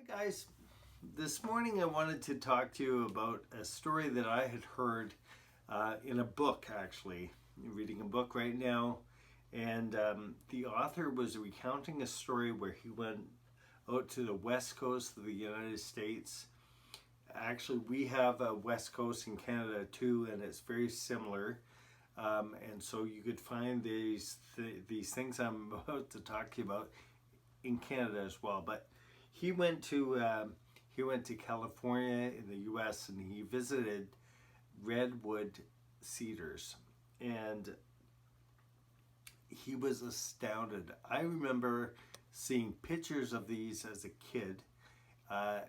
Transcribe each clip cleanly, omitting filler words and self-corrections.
Hi guys, this morning I wanted to talk to you about a story that I had heard in a book actually. I'm reading a book right now, and the author was recounting a story where he went out to the west coast of the United States. Actually, we have a west coast in Canada too, and it's very similar. And so you could find these things I'm about to talk to you about in Canada as well. But he went to California in the U.S. and he visited redwood cedars, and he was astounded. I remember seeing pictures of these as a kid. I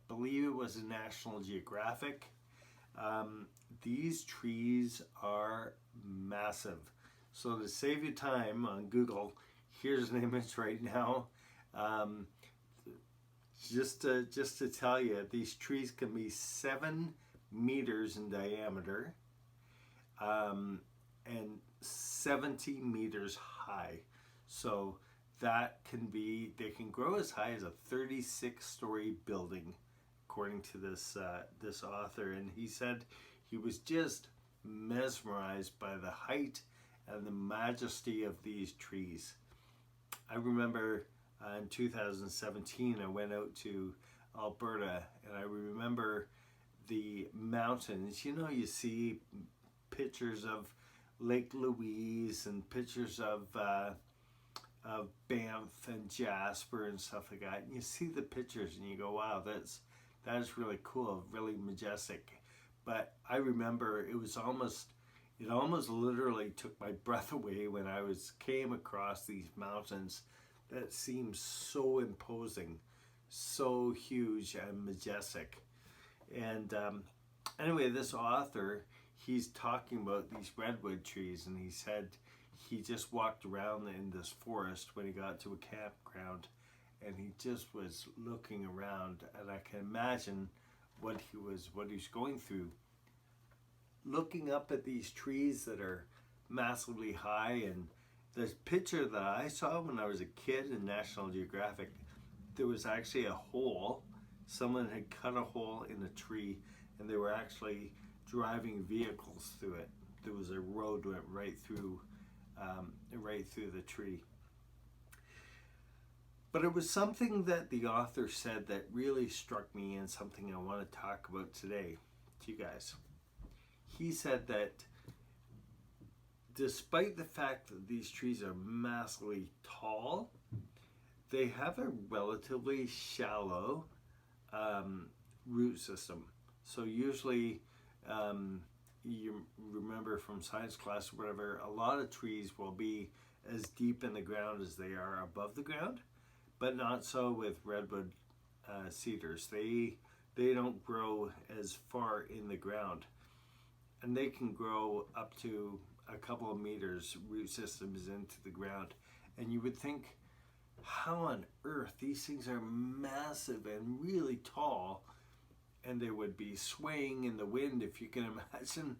believe it was in National Geographic. These trees are massive. So to save you time on Google, here's an image right now. Just to tell you, these trees can be 7 meters in diameter and 70 meters high. So they can grow as high as a 36-story building, according to this author. And he said he was just mesmerized by the height and the majesty of these trees. I remember in 2017 I went out to Alberta, and I remember the mountains. You see pictures of Lake Louise and pictures of Banff and Jasper and stuff like that, and you see the pictures and you go, wow, that is really cool, really majestic. But I remember it almost literally took my breath away when I came across these mountains that seemed so imposing, so huge and majestic. And anyway, this author, he's talking about these redwood trees, and he said he just walked around in this forest when he got to a campground, and he just was looking around, and I can imagine what he was going through. Looking up at these trees that are massively high, and the picture that I saw when I was a kid in National Geographic, there was actually a hole. Someone had cut a hole in a tree, and they were actually driving vehicles through it. There was a road that went right through the tree. But it was something that the author said that really struck me, and something I want to talk about today to you guys. He said that despite the fact that these trees are massively tall, they have a relatively shallow root system. So usually, you remember from science class or whatever, a lot of trees will be as deep in the ground as they are above the ground, but not so with redwood cedars. They don't grow as far in the ground, and they can grow up to a couple of meters root systems into the ground. And you would think, how on earth, these things are massive and really tall, and they would be swaying in the wind, if you can imagine.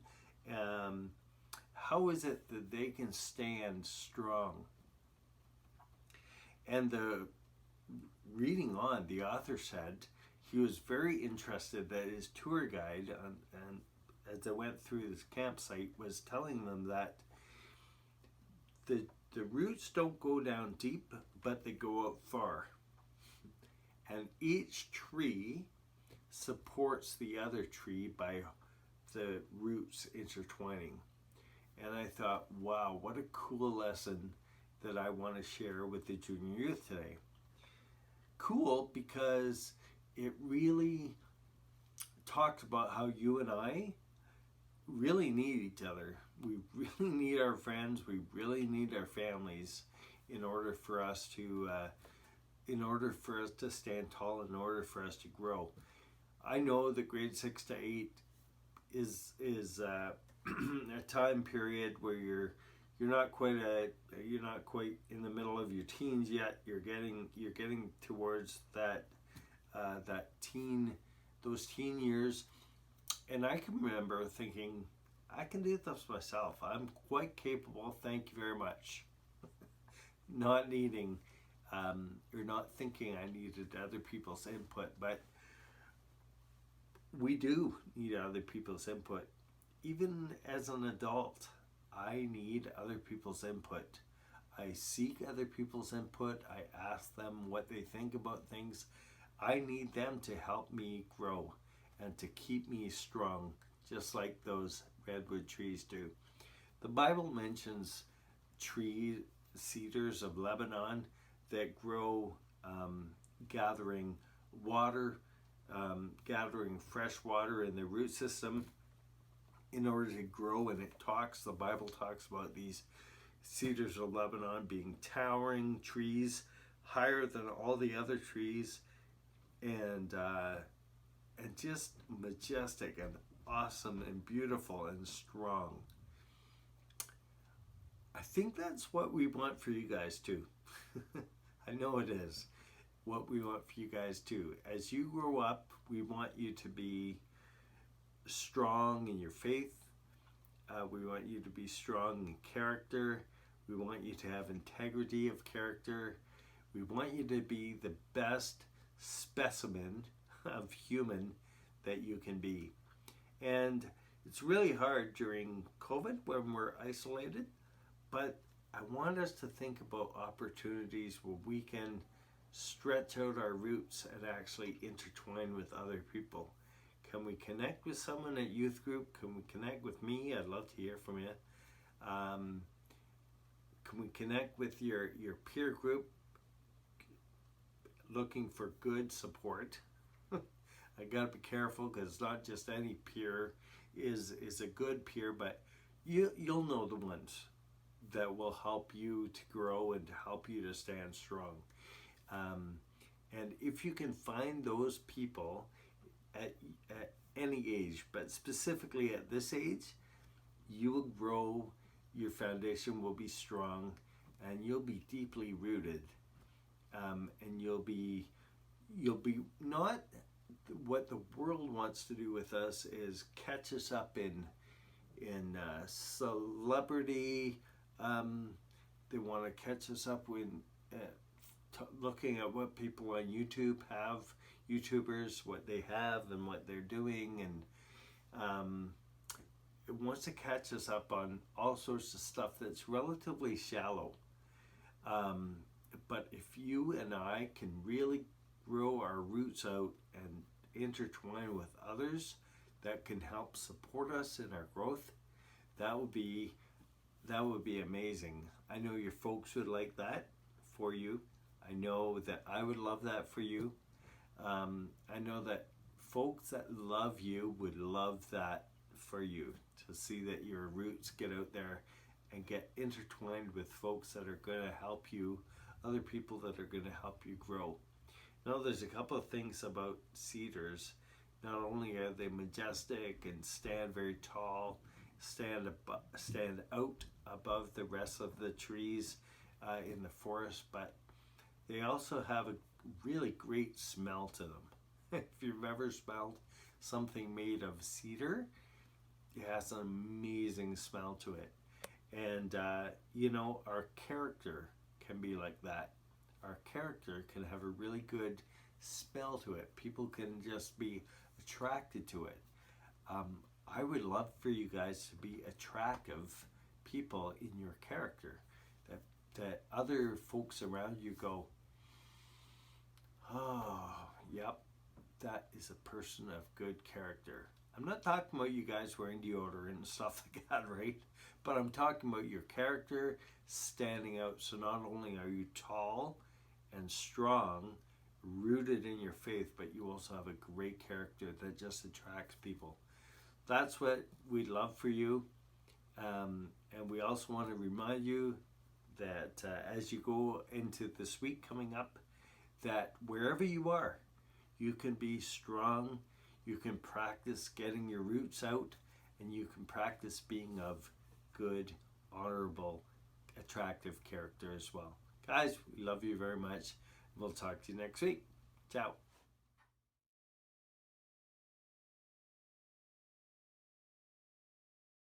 How is it that they can stand strong? And reading on, the author said he was very interested that his tour guide, and as I went through this campsite, was telling them that the roots don't go down deep, but they go out far. And each tree supports the other tree by the roots intertwining. And I thought, wow, what a cool lesson that I want to share with the junior youth today. Cool because it really talks about how you and I really need each other. We really need our friends. We really need our families in order for us to stand tall, in order for us to grow. I know that grade 6 to 8 is a time period where you're not quite in the middle of your teens yet. You're getting towards those teen years. And I can remember thinking, I can do this myself. I'm quite capable, thank you very much. Not needing or not thinking I needed other people's input, but we do need other people's input. Even as an adult, I need other people's input. I seek other people's input. I ask them what they think about things. I need them to help me grow and to keep me strong, just like those redwood trees do. The Bible mentions trees, cedars of Lebanon, that grow gathering water, gathering fresh water in their root system in order to grow. And the Bible talks about these cedars of Lebanon being towering trees, higher than all the other trees, and just majestic and awesome and beautiful and strong. I think that's what we want for you guys too. I know it is what we want for you guys too. As you grow up, we want you to be strong in your faith. We want you to be strong in character. We want you to have integrity of character. We want you to be the best specimen of human that you can be. And it's really hard during COVID when we're isolated, but I want us to think about opportunities where we can stretch out our roots and actually intertwine with other people. Can we connect with someone at youth group? Can we connect with me? I'd love to hear from you. Can we connect with your peer group looking for good support? I gotta be careful because not just any peer is a good peer, but you'll know the ones that will help you to grow and to help you to stand strong. And if you can find those people at any age, but specifically at this age, you will grow, your foundation will be strong, and you'll be deeply rooted. And you'll be not what the world wants to do with us is catch us up in celebrity. They want to catch us up when looking at what people on YouTube have, YouTubers, what they have and what they're doing, and it wants to catch us up on all sorts of stuff that's relatively shallow. But if you and I can really grow our roots out and intertwine with others that can help support us in our growth, that would be amazing. I know your folks would like that for you. I know that I would love that for you. I know that folks that love you would love that for you, to see that your roots get out there and get intertwined with folks that are going to help you, other people that are going to help you grow. Now, there's a couple of things about cedars. Not only are they majestic and stand very tall, stand out above the rest of the trees in the forest, but they also have a really great smell to them. If you've ever smelled something made of cedar, it has an amazing smell to it. And our character can be like that. Our character can have a really good smell to it. People can just be attracted to it. I would love for you guys to be attractive people in your character, that other folks around you go, oh, yep, that is a person of good character. I'm not talking about you guys wearing deodorant and stuff like that, right? But I'm talking about your character standing out. So not only are you tall and strong, rooted in your faith, but you also have a great character that just attracts people. That's what we'd love for you. And we also want to remind you that as you go into this week coming up, that wherever you are, you can be strong, you can practice getting your roots out, and you can practice being of good, honorable, attractive character as well. Guys, we love you very much. We'll talk to you next week. Ciao.